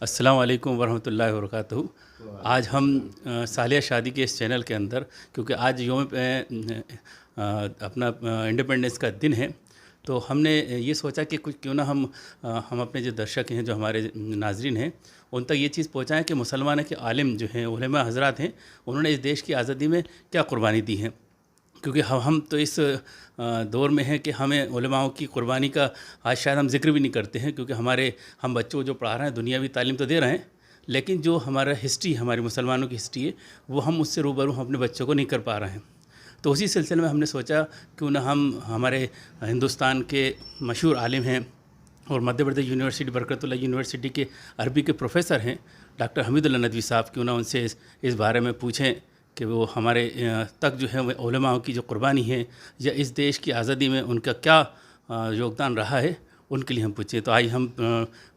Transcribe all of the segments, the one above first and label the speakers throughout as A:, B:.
A: السلام علیکم ورحمۃ اللہ وبرکاتہ۔ آج ہم سالیہ شادی کے اس چینل کے اندر، کیونکہ آج یوم اپنا انڈیپنڈنس کا دن ہے، تو ہم نے یہ سوچا کہ کچھ کیوں نہ ہم اپنے جو درشک ہیں، جو ہمارے ناظرین ہیں، ان تک یہ چیز پہنچائیں کہ مسلمان کے عالم جو ہیں، علماء حضرات ہیں، انہوں نے اس دیش کی آزادی میں کیا قربانی دی ہے۔ کیونکہ ہم تو اس دور میں ہیں کہ ہمیں علماء کی قربانی کا آج شاید ہم ذکر بھی نہیں کرتے ہیں، کیونکہ ہم بچوں کو جو پڑھا رہے ہیں دنیاوی تعلیم تو دے رہے ہیں، لیکن جو ہمارا ہسٹری، ہماری مسلمانوں کی ہسٹری ہے، وہ ہم اس سے روبرو اپنے بچوں کو نہیں کر پا رہے ہیں۔ تو اسی سلسلے میں ہم نے سوچا کیوں نہ ہمارے ہندوستان کے مشہور عالم ہیں اور مدھیہ پردیش یونیورسٹی، برکت اللہ یونیورسٹی کے عربی کے پروفیسر ہیں ڈاکٹر حمید اللہ ندوی صاحب، کیوں نہ ان سے اس بارے میں پوچھیں کہ وہ ہمارے تک جو ہے وہ علماء کی جو قربانی ہے یا اس دیش کی آزادی میں ان کا کیا یوگدان رہا ہے، ان کے لیے ہم پوچھیں۔ تو آئیے ہم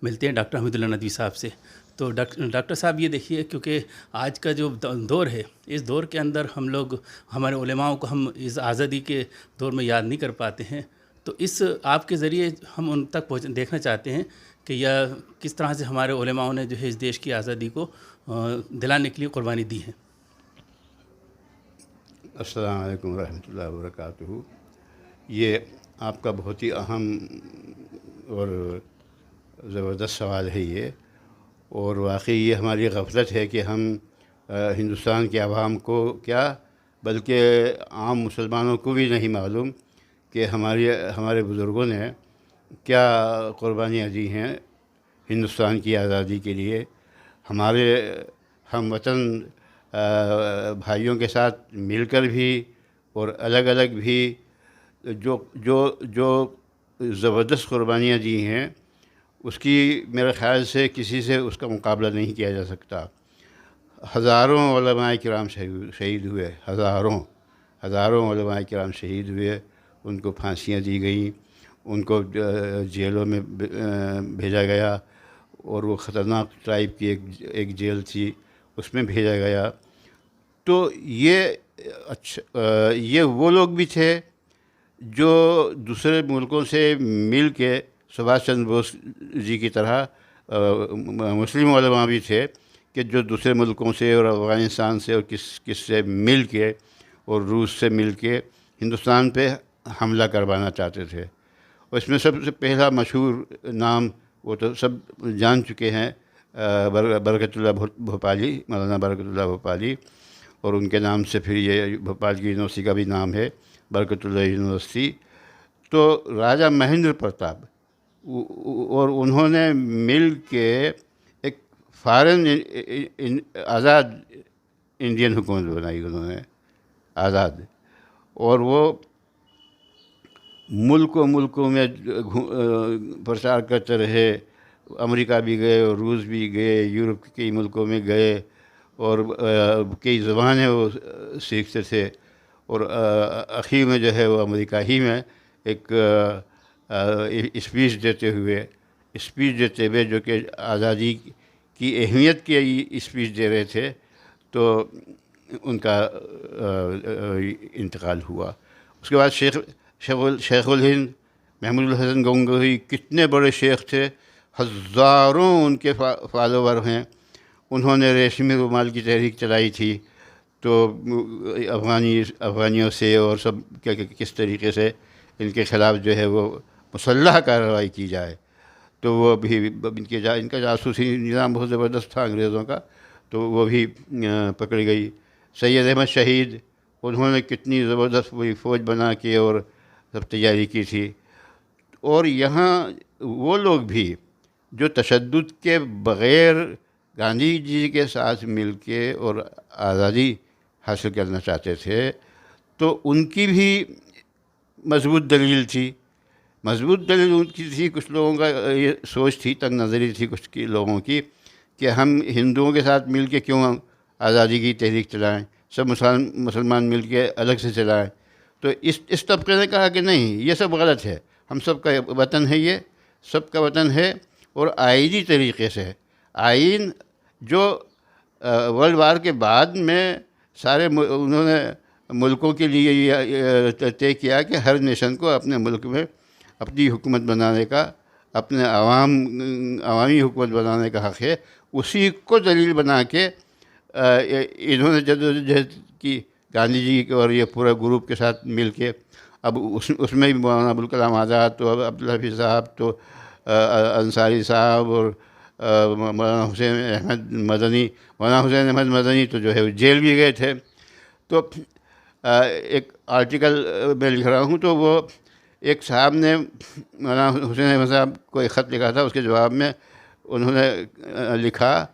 A: ملتے ہیں ڈاکٹر حمید اللہ ندوی صاحب سے۔ تو ڈاکٹر صاحب یہ دیکھیے، کیونکہ آج کا جو دور ہے، اس دور کے اندر ہم لوگ ہمارے علماء کو ہم اس آزادی کے دور میں یاد نہیں کر پاتے ہیں، تو اس آپ کے ذریعے ہم ان تک دیکھنا چاہتے ہیں کہ یا کس طرح سے ہمارے علماء نے جو ہے اس دیش کی آزادی کو دلانے کے لیے قربانی دی ہے۔
B: السلام علیکم ورحمۃ اللہ وبرکاتہ۔ یہ آپ کا بہت ہی اہم اور زبردست سوال ہے یہ، اور واقعی یہ ہماری غفلت ہے کہ ہم ہندوستان کے عوام کو کیا بلکہ عام مسلمانوں کو بھی نہیں معلوم کہ ہمارے بزرگوں نے کیا قربانیاں دی ہیں ہندوستان کی آزادی کے لیے۔ ہمارے ہم وطن بھائیوں کے ساتھ مل کر بھی اور الگ الگ بھی جو زبردست قربانیاں دی ہیں، اس کی میرے خیال سے کسی سے اس کا مقابلہ نہیں کیا جا سکتا۔ ہزاروں علماء کرام شہید ہوئے، ہزاروں علماء کرام شہید ہوئے، ان کو پھانسیاں دی گئیں، ان کو جیلوں میں بھیجا گیا، اور وہ خطرناک ٹائپ کی ایک جیل تھی، اس میں بھیجا گیا۔ تو یہ وہ لوگ بھی تھے جو دوسرے ملکوں سے مل کے سبھاش چندر بوس جی کی طرح مسلم علماء بھی تھے کہ جو دوسرے ملکوں سے اور افغانستان سے اور کس سے مل کے اور روس سے مل کے ہندوستان پہ حملہ کروانا چاہتے تھے۔ اور اس میں سب سے پہلا مشہور نام وہ تو سب جان چکے ہیں، برکت اللہ بھوپالی، مولانا برکت اللہ بھوپالی، اور ان کے نام سے پھر یہ بھوپال کی یونیورسٹی کا بھی نام ہے برکت اللہ یونیورسٹی۔ تو راجہ مہندر پرتاپ اور انہوں نے مل کے ایک فارن آزاد انڈین حکومت بنائی، انہوں نے آزاد، اور وہ ملکوں میں پرچار کرتے رہے۔ امریکہ بھی گئے اور روس بھی گئے، یورپ کے کئی ملکوں میں گئے، اور کئی زبانیں وہ سیکھتے تھے، اور اخیر میں جو ہے وہ امریکہ ہی میں ایک اسپیچ دیتے ہوئے جو کہ آزادی کی اہمیت کی اسپیچ دے رہے تھے، تو ان کا انتقال ہوا۔ اس کے بعد شیخ الہند محمود الحسن گنگوہی، کتنے بڑے شیخ تھے، ہزاروں ان کے فالوور ہیں۔ انہوں نے ریشمی رومال کی تحریک چلائی تھی، تو افغانیوں سے اور سب کس طریقے سے ان کے خلاف جو ہے وہ مسلح کارروائی کی جائے، تو وہ بھی ان کا جاسوسی نظام بہت زبردست تھا انگریزوں کا، تو وہ بھی پکڑی گئی۔ سید احمد شہید، انہوں نے کتنی زبردست وہی فوج بنا کے اور سب تیاری کی تھی۔ اور یہاں وہ لوگ بھی جو تشدد کے بغیر گاندھی جی کے ساتھ مل کے اور آزادی حاصل کرنا چاہتے تھے، تو ان کی بھی مضبوط دلیل تھی۔ ان کی تھی، کچھ لوگوں کا یہ سوچ تھی، تنگ نظری تھی کچھ لوگوں کی کہ ہم ہندوؤں کے ساتھ مل کے کیوں آزادی کی تحریک چلائیں، سب مسلمان مل کے الگ سے چلائیں۔ تو اس طبقے نے کہا کہ نہیں، یہ سب غلط ہے، ہم سب کا وطن ہے، یہ سب کا وطن ہے، اور آئینی طریقے سے آئین جو ورلڈ وار کے بعد میں سارے انہوں نے ملکوں کے لیے یہ طے کیا کہ ہر نیشن کو اپنے ملک میں اپنی حکومت بنانے کا اپنے عوامی حکومت بنانے کا حق ہے، اسی کو دلیل بنا کے انہوں نے جدوجہد کی گاندھی جی اور یہ پورا گروپ کے ساتھ مل کے. اب اس میں بھی مولانا ابوالکلام آزاد تو عبدالحفیظ صاحب تو انصاری صاحب اور مولانا حسین احمد مدنی تو جو ہے وہ جیل بھی گئے تھے. تو ایک آرٹیکل میں لکھ رہا ہوں تو وہ ایک صاحب نے مولانا حسین احمد صاحب کو ایک خط لکھا تھا، اس کے جواب میں انہوں نے لکھا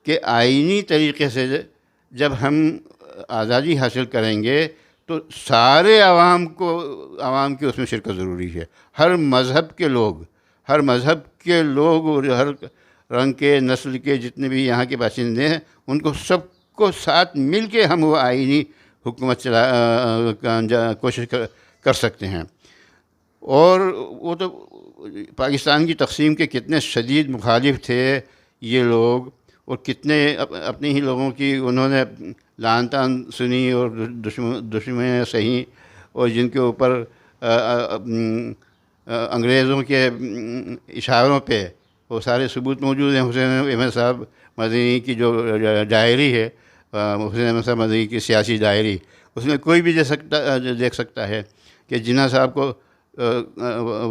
B: کہ آئینی طریقے سے جب ہم آزادی حاصل کریں گے تو سارے عوام کی اس میں شرکت ضروری ہے. ہر مذہب کے لوگ اور ہر رنگ کے نسل کے جتنے بھی یہاں کے باشندے ہیں ان کو سب کو ساتھ مل کے ہم وہ آئینی حکومت کوشش کر سکتے ہیں. اور وہ تو پاکستان کی تقسیم کے کتنے شدید مخالف تھے یہ لوگ، اور کتنے اپنے ہی لوگوں کی انہوں نے لعن طعن سنی اور دشمنیاں سہی، اور جن کے اوپر انگریزوں کے اشاروں پہ وہ سارے ثبوت موجود ہیں. حسین احمد صاحب مدنی کی جو ڈائری ہے، حسین احمد صاحب مدنی کی سیاسی ڈائری، اس میں کوئی بھی دیکھ سکتا ہے کہ جناح صاحب کو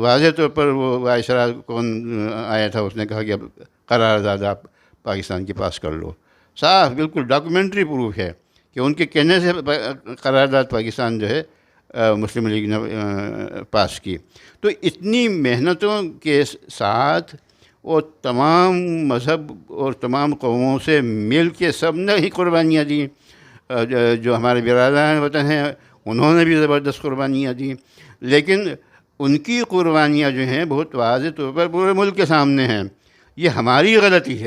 B: واضح طور پر وہ وائسرا کون آیا تھا، اس نے کہا کہ اب قرارداد آپ پاکستان کے پاس کر لو. صاف بالکل ڈاکومنٹری پروف ہے کہ ان کے کہنے سے قرارداد پاکستان جو ہے مسلم لیگ نے پاس کی. تو اتنی محنتوں کے ساتھ اور تمام مذہب اور تمام قوموں سے مل کے سب نے ہی قربانیاں دیں. جو ہمارے برادران وطن ہیں انہوں نے بھی زبردست قربانیاں دیں، لیکن ان کی قربانیاں جو ہیں بہت واضح طور پر پورے ملک کے سامنے ہیں. یہ ہماری غلطی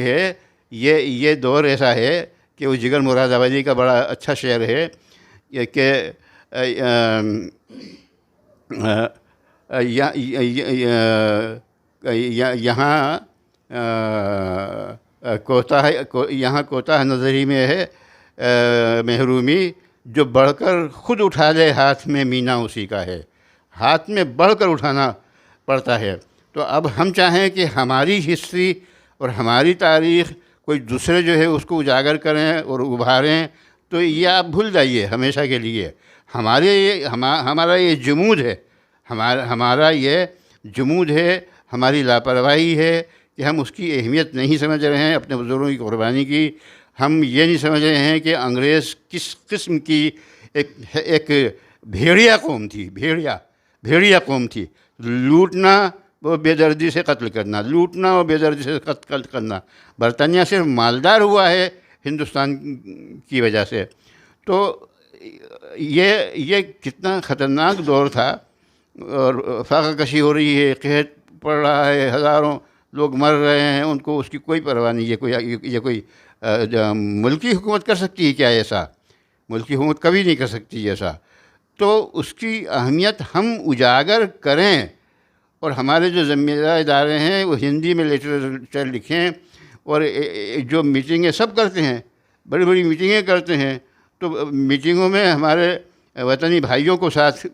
B: ہے. یہ دور ایسا ہے کہ وہ جگر مراد آبادی کا بڑا اچھا شعر ہے کہ یہاں کوتاہ نظری میں ہے محرومی، جو بڑھ کر خود اٹھا لے ہاتھ میں مینا اسی کا ہے. ہاتھ میں بڑھ کر اٹھانا پڑتا ہے. تو اب ہم چاہیں کہ ہماری ہسٹری اور ہماری تاریخ کوئی دوسرے جو ہے اس کو اجاگر کریں اور ابھاریں، تو یہ آپ بھول جائیے ہمیشہ کے لیے. ہمارا یہ جمود ہے، ہماری لاپرواہی ہے کہ ہم اس کی اہمیت نہیں سمجھ رہے ہیں، اپنے بزرگوں کی قربانی کی. ہم یہ نہیں سمجھ رہے ہیں کہ انگریز کس قسم کی ایک بھیڑیا قوم تھی. لوٹنا وہ بے دردی سے قتل کرنا. برطانیہ صرف مالدار ہوا ہے ہندوستان کی وجہ سے. تو یہ کتنا خطرناک دور تھا، اور فاقہ کشی ہو رہی ہے، قحط پڑ رہا ہے، ہزاروں لوگ مر رہے ہیں، ان کو اس کی کوئی پرواہ نہیں. یہ کوئی ملکی حکومت کر سکتی ہے کیا ایسا؟ ملکی حکومت کبھی نہیں کر سکتی ایسا. تو اس کی اہمیت ہم اجاگر کریں، اور ہمارے جو ذمہ دار ادارے ہیں وہ ہندی میں لٹریچر لکھیں. اور جو میٹنگیں سب کرتے ہیں، بڑی بڑی میٹنگیں کرتے ہیں، تو میٹنگوں میں ہمارے وطنی بھائیوں کو ساتھ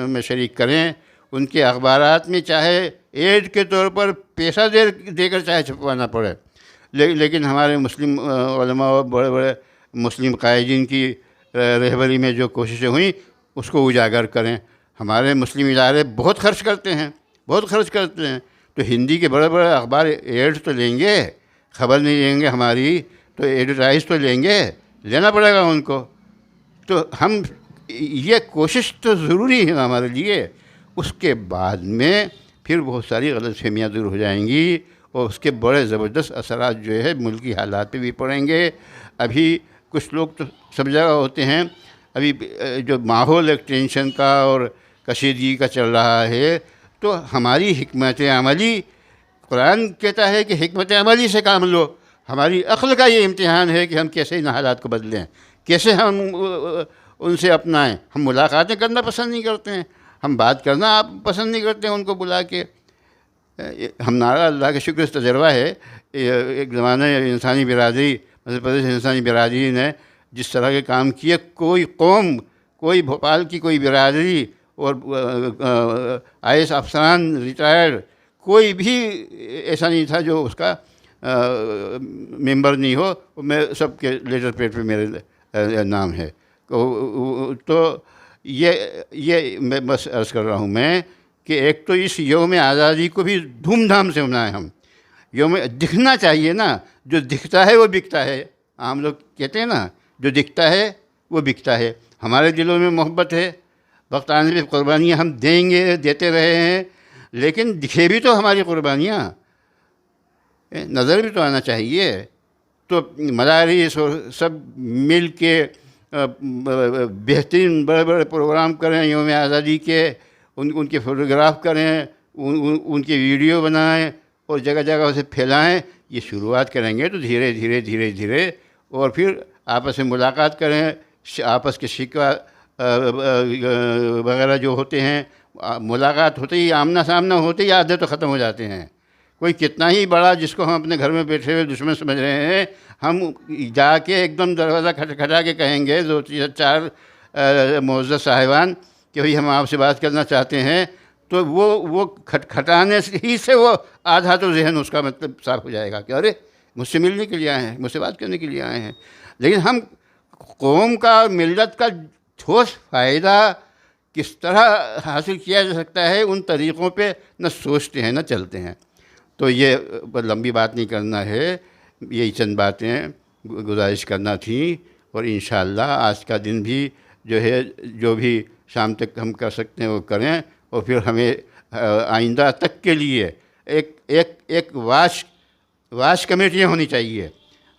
B: میں شریک کریں. ان کے اخبارات میں چاہے ایڈ کے طور پر پیسہ دے کر چاہے چھپوانا پڑے، لیکن ہمارے مسلم علماء اور بڑے بڑے مسلم قائدین کی رہبری میں جو کوششیں ہوئیں اس کو اجاگر کریں. ہمارے مسلم ادارے بہت خرچ کرتے ہیں. تو ہندی کے بڑے بڑے اخبار ایڈ تو لیں گے، خبر نہیں لیں گے ہماری، تو ایڈورٹائز تو لیں گے، لینا پڑے گا ان کو. تو ہم یہ کوشش تو ضروری ہے ہمارے لیے. اس کے بعد میں پھر بہت ساری غلط فہمیاں دور ہو جائیں گی، اور اس کے بڑے زبردست اثرات جو ہے ملکی حالات پہ بھی پڑیں گے. ابھی کچھ لوگ تو سب جگہ ہوتے ہیں، ابھی جو ماحول ایک ٹینشن کا اور کشیدگی کا چل رہا ہے، تو ہماری حکمت عملی، قرآن کہتا ہے کہ حکمت عملی سے کام لو. ہماری عقل کا یہ امتحان ہے کہ ہم کیسے ان حالات کو بدلیں، کیسے ہم ان سے اپنائیں. ہم ملاقاتیں کرنا پسند نہیں کرتے ہیں، ہم بات کرنا آپ پسند نہیں کرتے ہیں ان کو بلا کے. ہمارا اللہ کا شکر اس تجربہ ہے. ایک زمانہ انسانی برادری، مدھیہ پردیش انسانی برادری نے جس طرح کے کام کیے، کوئی قوم، کوئی بھوپال کی کوئی برادری اور IAS افسران ریٹائرڈ کوئی بھی ایسا نہیں تھا جو اس کا ممبر نہیں ہو. میں سب کے لیٹر پیڈ پہ میرے نام ہے. تو یہ میں بس عرض کر رہا ہوں میں کہ ایک تو اس یوم آزادی کو بھی دھوم دھام سے منائیں ہم. یوم دکھنا چاہیے نا, جو دکھتا ہے وہ بکتا ہے. عام لوگ کہتے ہیں نا جو دکھتا ہے وہ بکتا ہے. ہمارے دلوں میں محبت ہے, وقت آنے پہ قربانیاں ہم دیں گے, دیتے رہے ہیں, لیکن دکھے بھی تو ہماری قربانیاں, نظر بھی تو آنا چاہیے. تو مدارس اور سب مل کے بہترین بڑے بڑے پروگرام کریں یوم آزادی کے, ان کے فوٹوگراف کریں, ان کی ویڈیو بنائیں اور جگہ جگہ اسے پھیلائیں. یہ شروعات کریں گے تو دھیرے دھیرے دھیرے دھیرے, اور پھر آپس میں ملاقات کریں, آپس کے شکوہ وغیرہ جو ہوتے ہیں, ملاقات ہوتے ہی آمنا سامنا ہوتے ہی آدھے تو ختم ہو جاتے ہیں. کوئی کتنا ہی بڑا جس کو ہم اپنے گھر میں بیٹھے ہوئے دشمن سمجھ رہے ہیں, ہم جا کے ایک دم دروازہ کھٹکھٹا کے کہیں گے 2-4 معزز صاحبان کہ بھئی ہم آپ سے بات کرنا چاہتے ہیں, تو وہ کھٹکھٹانے ہی سے وہ آدھا تو ذہن اس کا مطلب صاف ہو جائے گا کہ ارے مجھ سے ملنے کے لیے آئے ہیں, مجھ سے بات کرنے کے لیے آئے ہیں. لیکن ہم قوم کا, ملت کا ٹھوس فائدہ کس طرح حاصل کیا جا سکتا ہے ان طریقوں پہ نہ سوچتے ہیں نہ چلتے ہیں. تو یہ لمبی بات نہیں کرنا ہے, یہی چند باتیں گزارش کرنا تھیں. اور انشاءاللہ آج کا دن بھی جو ہے, جو بھی شام تک ہم کر سکتے ہیں وہ کریں, اور پھر ہمیں آئندہ تک کے لیے ایک واچ کمیٹیاں ہونی چاہیے.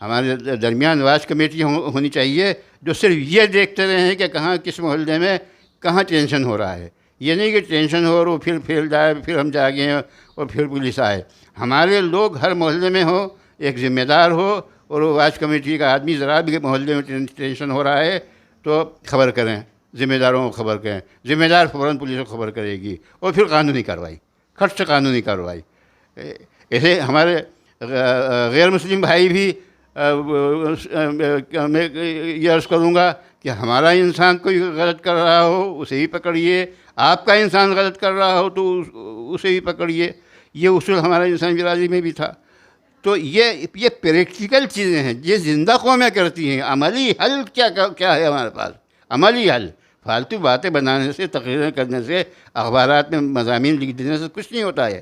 B: ہمارے درمیان واچ کمیٹیاں ہونی چاہیے جو صرف یہ دیکھتے رہے ہیں کہ کہاں کس محلے میں کہاں ٹینشن ہو رہا ہے. یہ نہیں کہ ٹینشن ہو اور وہ پھر پھیل جائے, پھر ہم جاگیں اور پھر پولیس آئے. ہمارے لوگ ہر محلے میں ہو, ایک ذمہ دار ہو, اور وہ واچ کمیٹی کا آدمی ذرا بھی محلے میں ٹینشن ہو رہا ہے تو خبر کریں, ذمہ داروں کو خبر کریں, ذمہ دار فوراً پولیس کو خبر کرے گی, اور پھر قانونی کارروائی, کھٹ سے قانونی کارروائی. ایسے ہمارے غیر مسلم بھائی بھی, میں یہ عرض کروں گا کہ ہمارا انسان کوئی غلط کر رہا ہو اسے ہی پکڑیے, آپ کا انسان غلط کر رہا ہو تو اسے ہی پکڑیے. یہ اصول ہمارا انسان برادری میں بھی تھا. تو یہ پریکٹیکل چیزیں ہیں, یہ زندہ قومیں کرتی ہیں. عملی حل کیا ہے ہمارے پاس؟ عملی حل فالتو باتیں بنانے سے, تقریریں کرنے سے, اخبارات میں مضامین لکھ دینے سے کچھ نہیں ہوتا ہے.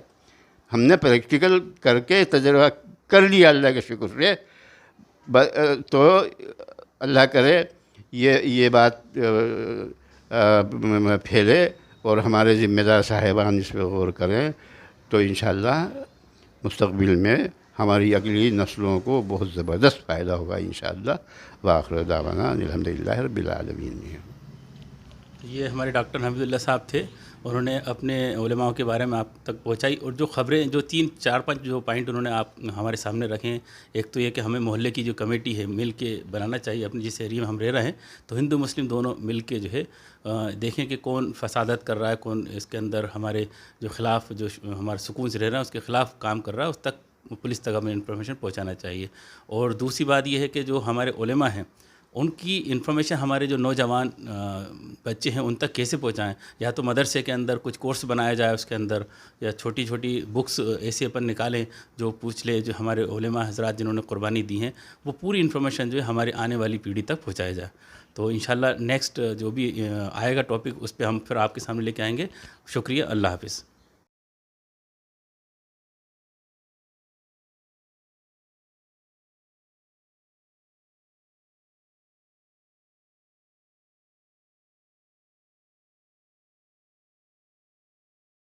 B: ہم نے پریکٹیکل کر کے تجربہ کر لیا اللہ کے شکر سے. تو اللہ کرے یہ بات پھیلے اور ہمارے ذمہ دار صاحبان اس پہ غور کریں, تو انشاءاللہ مستقبل میں ہماری اگلی نسلوں کو بہت زبردست فائدہ ہوگا انشاءاللہ. وآخر دعوانا الحمدللہ رب العالمین.
A: یہ ہمارے ڈاکٹر حمید اللہ صاحب تھے, انہوں نے اپنے علماء کے بارے میں آپ تک پہنچائی, اور جو خبریں جو 3-4-5 جو پوائنٹ انہوں نے آپ ہمارے سامنے رکھے ہیں. ایک تو یہ کہ ہمیں محلے کی جو کمیٹی ہے مل کے بنانا چاہیے, اپنے جس ایریا میں ہم رہ رہے ہیں تو ہندو مسلم دونوں مل کے جو ہے دیکھیں کہ کون فسادت کر رہا ہے, کون اس کے اندر ہمارے جو خلاف جو ہمارے سکون سے رہ رہا ہے اس کے خلاف کام کر رہا ہے, اس تک پولیس تک ہمیں انفارمیشن پہنچانا چاہیے. اور دوسری بات یہ ہے کہ جو ہمارے علماء ہیں ان کی انفارمیشن ہمارے جو نوجوان بچے ہیں ان تک کیسے پہنچائیں. یا تو مدرسے کے اندر کچھ کورس بنایا جائے اس کے اندر, یا چھوٹی چھوٹی بکس ایسے اپن نکالیں جو پوچھ لے جو ہمارے علماء حضرات جنہوں نے قربانی دی ہیں, وہ پوری انفارمیشن جو ہے ہماری آنے والی پیڑھی تک پہنچایا جائے. تو انشاءاللہ نیکسٹ جو بھی آئے گا ٹاپک اس پہ ہم پھر آپ کے سامنے لے کے آئیں گے. شکریہ, اللہ حافظ.